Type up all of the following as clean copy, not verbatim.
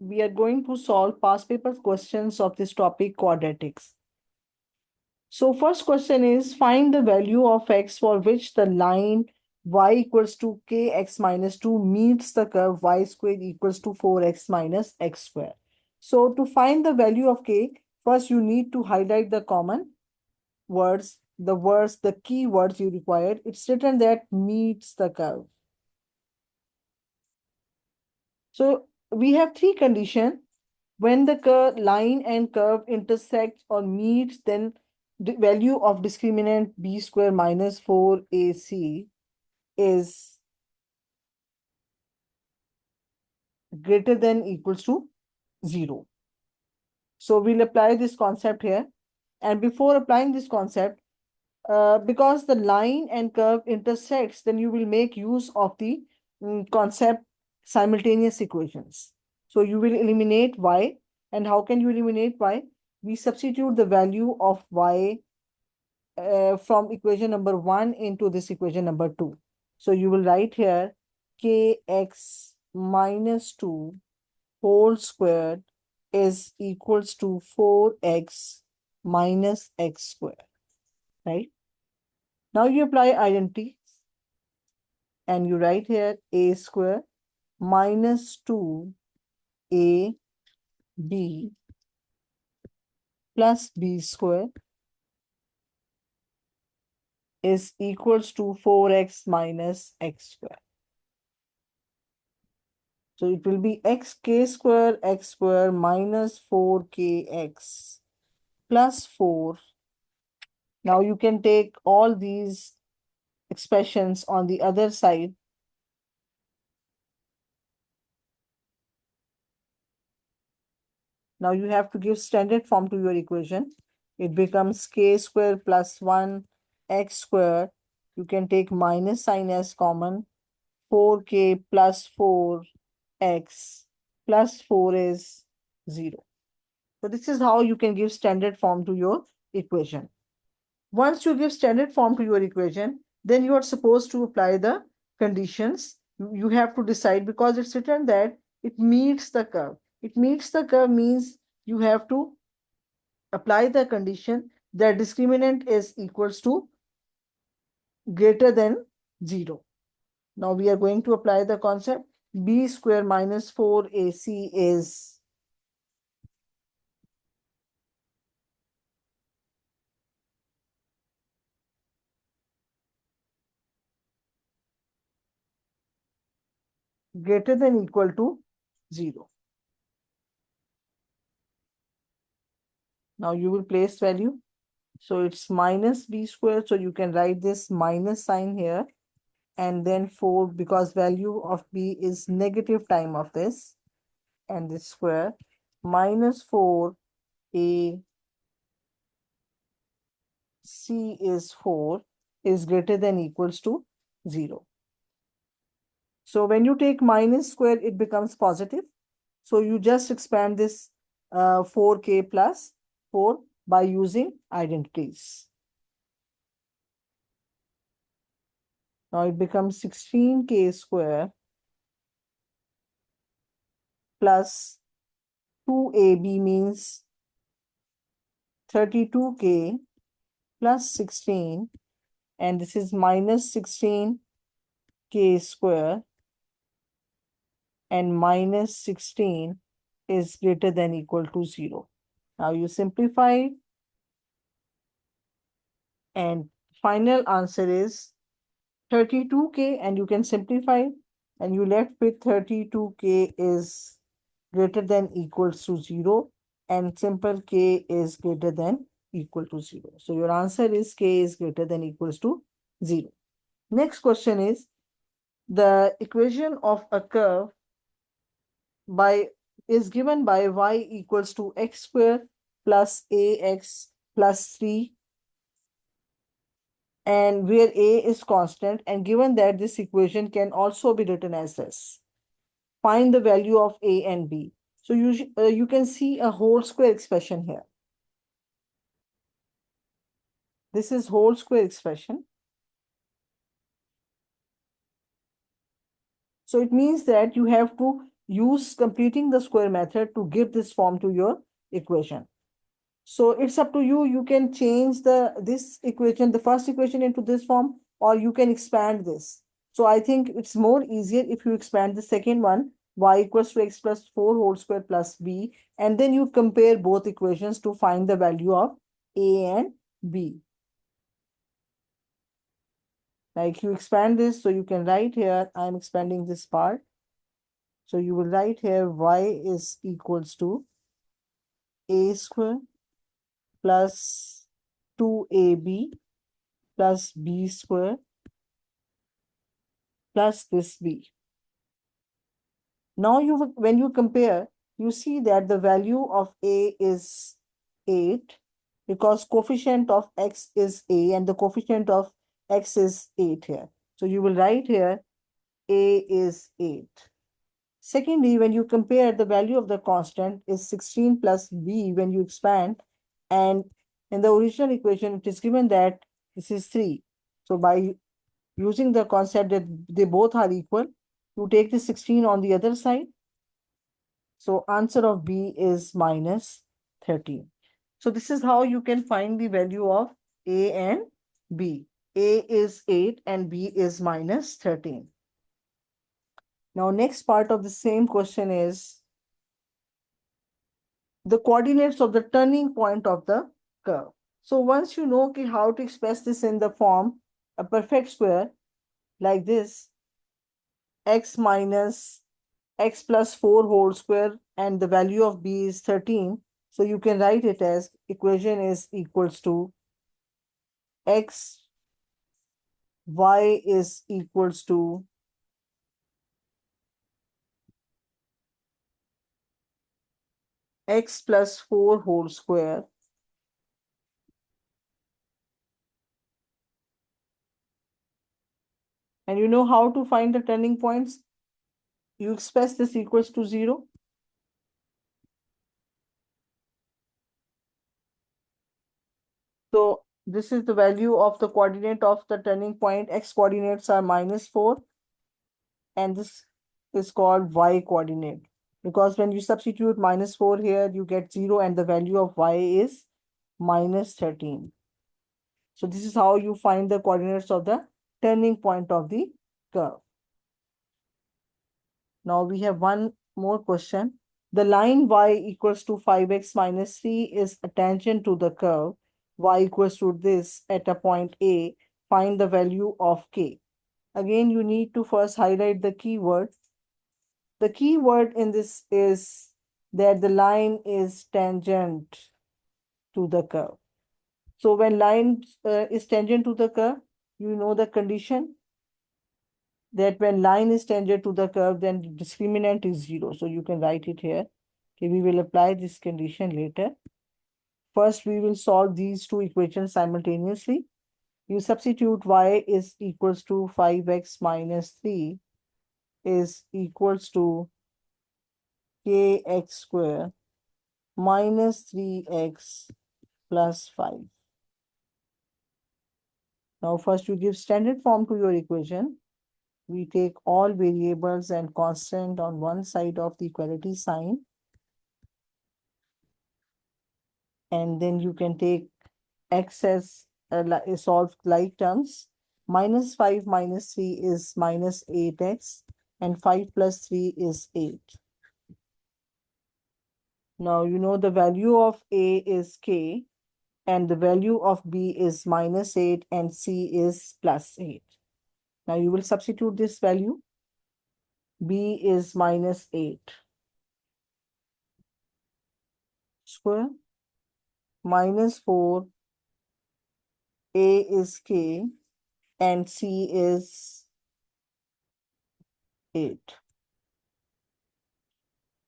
we are going to solve past paper questions of this topic, quadratics. So first question is, find the value of x for which the line y equals to kx minus 2 meets the curve y squared equals to 4x minus x square. So to find the value of k, first you need to highlight the common words, the key words you required. It's written that meets the curve. So we have three conditions. When the line and curve intersect or meet, then the value of discriminant b square minus 4ac is greater than equals to 0. So we'll apply this concept here. And before applying this concept, because the line and curve intersects, then you will make use of the concept simultaneous equations. So you will eliminate y. And how can you eliminate y? We substitute the value of y from equation number 1 into this equation number 2. So you will write here kx minus 2 whole squared is equals to 4x minus x squared, right? Now you apply identity and you write here a square minus 2ab plus b square is equals to 4x minus x square. So it will be x square minus 4kx plus 4. Now you can take all these expressions on the other side. Now you have to give standard form to your equation. It becomes k square plus 1 x square. You can take minus sign as common. 4k plus 4x plus 4 is 0. So this is how you can give standard form to your equation. Once you give standard form to your equation, then you are supposed to apply the conditions. You have to decide, because it's written that it meets the curve. It meets the curve means you have to apply the condition that discriminant is equals to greater than 0. Now we are going to apply the concept b square minus 4ac is greater than equal to 0. Now you will place value. So it's minus b square. So you can write this minus sign here. And then 4, because value of b is negative time of this. And this square minus 4a c is 4 is greater than equals to 0. So when you take minus square, it becomes positive. So you just expand this 4k plus 4 by using identities. Now it becomes 16k square plus 2ab means 32k plus 16, and this is minus 16k square, and minus 16 is greater than equal to 0. Now you simplify, and final answer is 32k, and you can simplify, and you left with 32k is greater than equals to 0, and simple k is greater than equal to 0. So your answer is k is greater than equals to 0. Next question is, the equation of a curve is given by y equals to x square plus ax plus 3, and where a is constant, and given that this equation can also be written as this. Find the value of a and b. So you can see a whole square expression here. This is whole square expression. So it means that you have to use completing the square method to give this form to your equation. So it's up to you. You can change this equation, the first equation, into this form, or you can expand this. So I think it's more easier if you expand the second one, y equals to x plus 4 whole square plus b, and then you compare both equations to find the value of a and b. Like you expand this, so you can write here, I'm expanding this part. So you will write here y is equals to a square plus 2ab plus b square plus this b. Now when you compare, you see that the value of a is 8 because coefficient of x is a and the coefficient of x is 8 here. So you will write here a is 8. Secondly, when you compare, the value of the constant is 16 plus b when you expand, and in the original equation it is given that this is 3. So by using the concept that they both are equal, you take the 16 on the other side. So answer of B is minus 13. So this is how you can find the value of A and B. A is 8 and B is minus 13. Now next part of the same question is the coordinates of the turning point of the curve. So once you know how to express this in the form a perfect square like this, x minus x plus 4 whole square, and the value of b is 13. So you can write it as equation is equals to x, y is equals to x plus 4 whole square and you know how to find the turning points. You express this equals to 0. So this is the value of the coordinate of the turning point. X coordinates are minus 4 and this is called y coordinate, because when you substitute minus 4 here, you get 0 and the value of y is minus 13. So this is how you find the coordinates of the turning point of the curve. Now we have one more question. The line y equals to 5x minus 3 is a tangent to the curve y equals to this at a point A. Find the value of k. Again, you need to first highlight the keyword. The key word in this is that the line is tangent to the curve. So when line is tangent to the curve, you know the condition that when line is tangent to the curve, then the discriminant is 0. So you can write it here. Okay, we will apply this condition later. First, we will solve these two equations simultaneously. You substitute y is equals to 5x minus 3 is equals to kx square minus 3x plus 5. Now first you give standard form to your equation. We take all variables and constant on one side of the equality sign. And then you can take x as solve like terms. Minus 5 minus 3 is minus 8x and 5 plus 3 is 8. Now you know the value of a is k and the value of b is minus 8 and c is plus 8. Now you will substitute this value. B is minus 8 square minus 4, A is k and C is 8.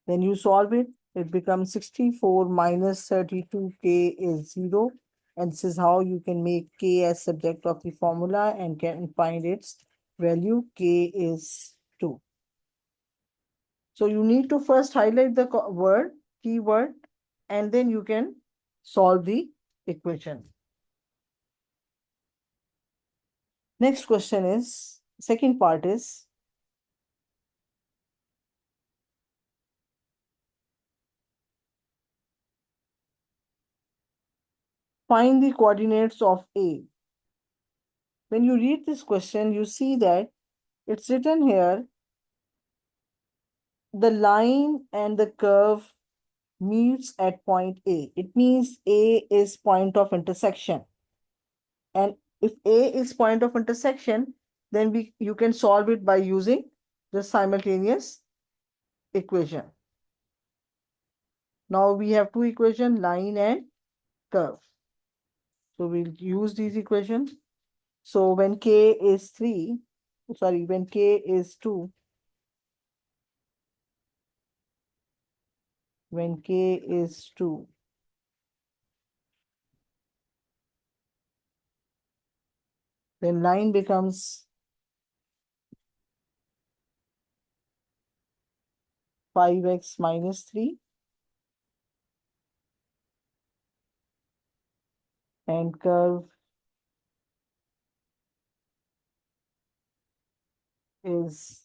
Then you solve it. It becomes 64 minus 32, k is 0. And this is how you can make k as subject of the formula and can find its value. K is 2. So you need to first highlight the keyword, and then you can solve the equation. Next question is, second part is, Find the coordinates of A. When you read this question, you see that it's written here, the line and the curve meets at point A. It means A is point of intersection. And if A is point of intersection, then you can solve it by using the simultaneous equation. Now we have two equations, line and curve. So we'll use these equations. So when k is 3, sorry, when k is 2, when k is 2, then line becomes 5x minus 3 and curve is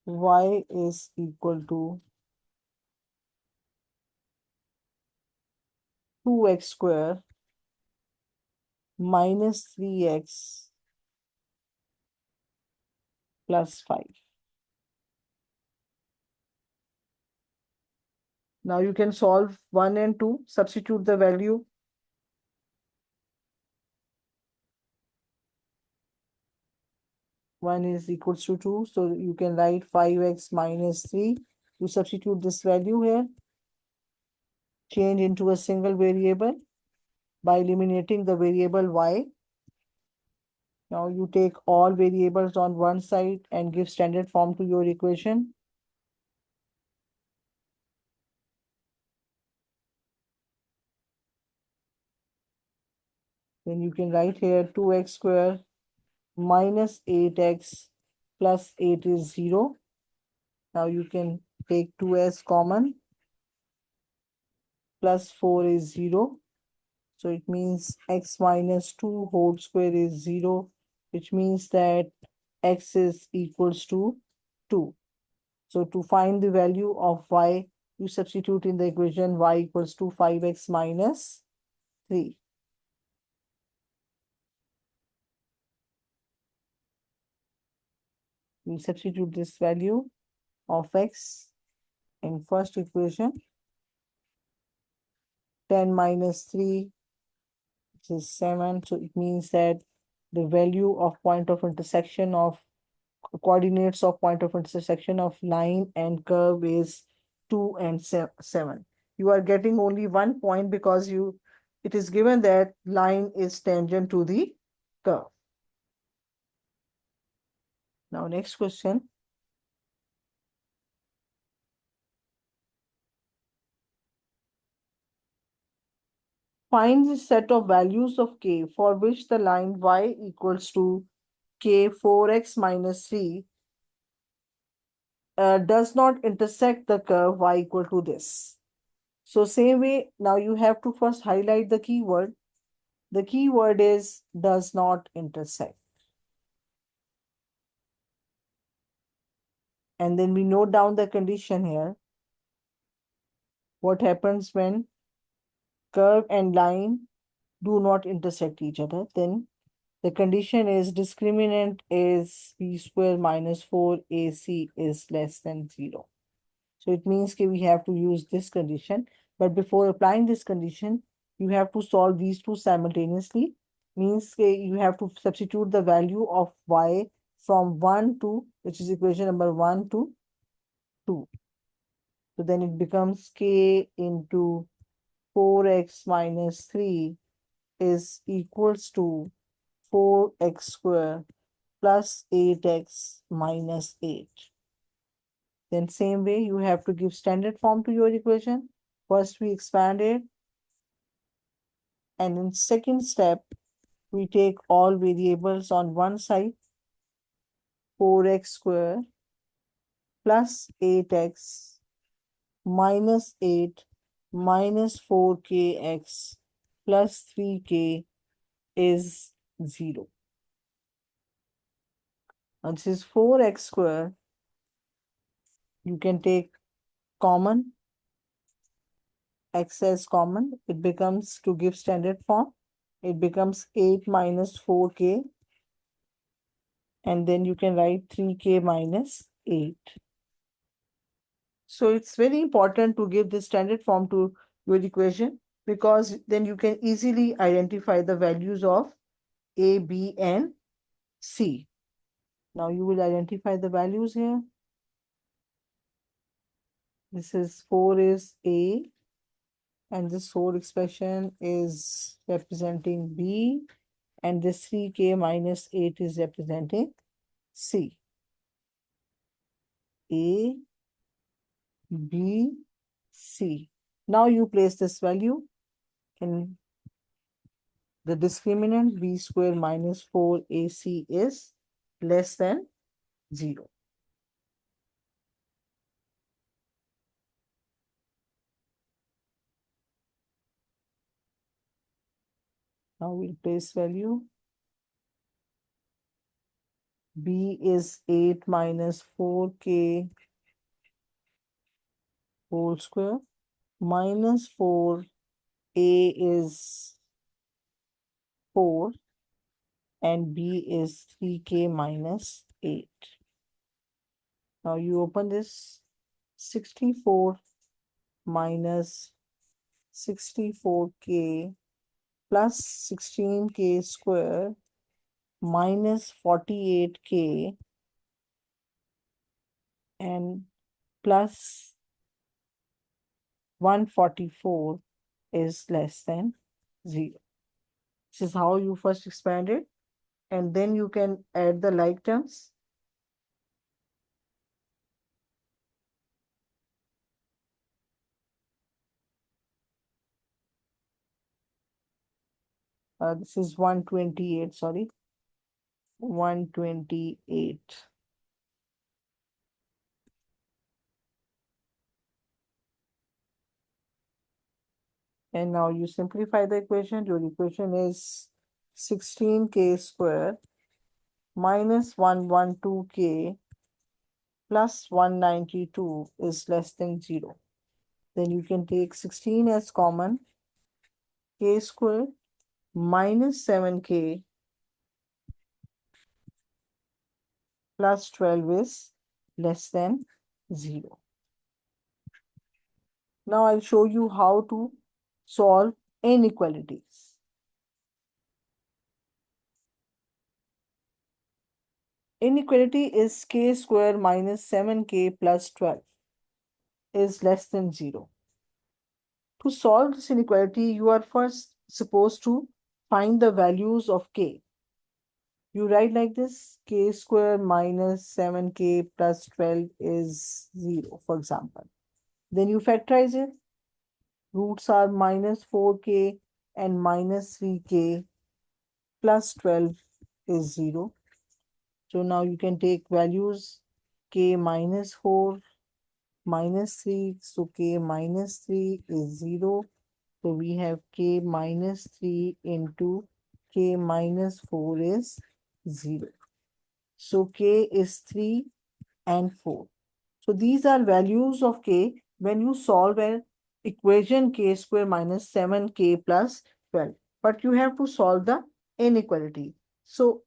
y is equal to 2x square minus 3x plus 5. Now you can solve 1 and 2, substitute the value. One is equals to 2, so you can write 5x minus 3. You substitute this value here, change into a single variable by eliminating the variable y. Now you take all variables on one side and give standard form to your equation. Then you can write here 2x square minus 8x plus 8 is 0. Now you can take 2s common, plus 4 is 0. So it means x minus 2 whole square is 0, which means that x is equals to 2. So to find the value of y, you substitute in the equation y equals to 5x minus 3. We substitute this value of x in first equation. 10 minus 3, which is 7. So it means that the value of point of intersection of coordinates of point of intersection of line and curve is 2 and 7. You are getting only 1 point because it is given that line is tangent to the curve. Now next question. Find the set of values of k for which the line y equals to k 4x minus 3 does not intersect the curve y equal to this. So same way, now you have to first highlight the keyword. The keyword is does not intersect. And then we note down the condition here. What happens when curve and line do not intersect each other? Then the condition is discriminant is b square minus 4ac is less than 0. So it means that we have to use this condition. But before applying this condition, you have to solve these two simultaneously. Means you have to substitute the value of y from 1 to, which is equation number 1 to 2. So then it becomes k into 4x minus 3 is equals to 4x square plus 8x minus 8. Then same way, you have to give standard form to your equation. First, we expand it. And in second step, we take all variables on one side, 4x square plus 8x minus 8 minus 4kx plus 3k is 0. Now this is 4x square. You can take common. x as common, it becomes, to give standard form, it becomes 8 minus 4k, and then you can write 3k minus 8. So it's very important to give the standard form to your equation, because then you can easily identify the values of a, b, and c. Now you will identify the values here. This is 4 is a, and this whole expression is representing b, and this 3k minus 8 is representing c. A, B, C. Now you place this value in the discriminant. B square minus 4AC is less than 0. Now we'll place value. B is 8 minus 4k whole square minus 4. A is 4 and B is 3k minus 8. Now you open this. 64 minus 64k plus 16k square minus 48k and plus 144 is less than 0. This is how you first expand it, and then you can add the like terms. This is 128, sorry, 128. And now you simplify the equation. Your equation is 16k square minus 112k plus 192 is less than 0. Then you can take 16 as common. K square minus 7k plus 12 is less than 0. Now I'll show you how to solve inequalities. Inequality is k square minus 7k plus 12 is less than 0. To solve this inequality, you are first supposed to find the values of k. You write like this: k square minus 7k plus 12 is 0, for example. Then you factorize it. Roots are minus 4k and minus 3k plus 12 is 0. So now you can take values k minus 4 minus 3. So k minus 3 is 0. So we have k minus 3 into k minus 4 is 0. So k is 3 and 4. So these are values of k when you solve an equation k square minus 7k plus 12. But you have to solve the inequality. So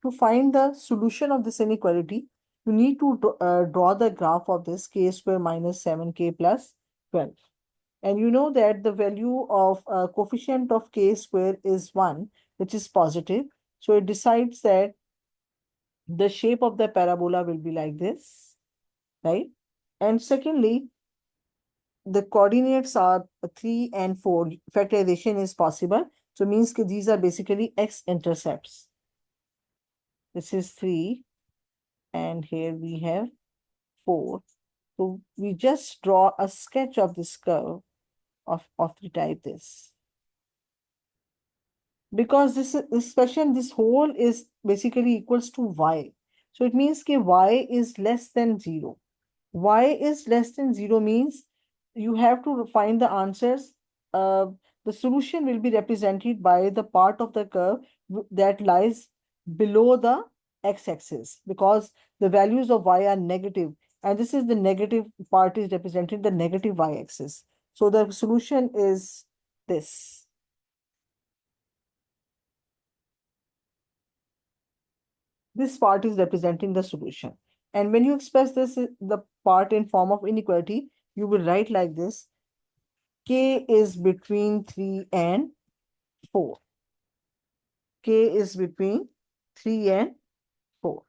to find the solution of this inequality, you need to draw the graph of this k square minus 7k plus 12. And you know that the value of coefficient of k square is 1, which is positive. So it decides that the shape of the parabola will be like this, right? And secondly, the coordinates are 3 and 4. Factorization is possible. So means that these are basically x-intercepts. This is 3 and here we have 4. So we just draw a sketch of this curve of the type this. Because this expression, this whole is basically equals to y. So it means that y is less than 0. Y is less than 0 means you have to find the answers. The solution will be represented by the part of the curve that lies below the x-axis, because the values of y are negative, and this is the negative part is represented the negative y-axis. So the solution is this. This part is representing the solution. And when you express the part in form of inequality, you will write like this. K is between 3 and 4. K is between 3 and 4.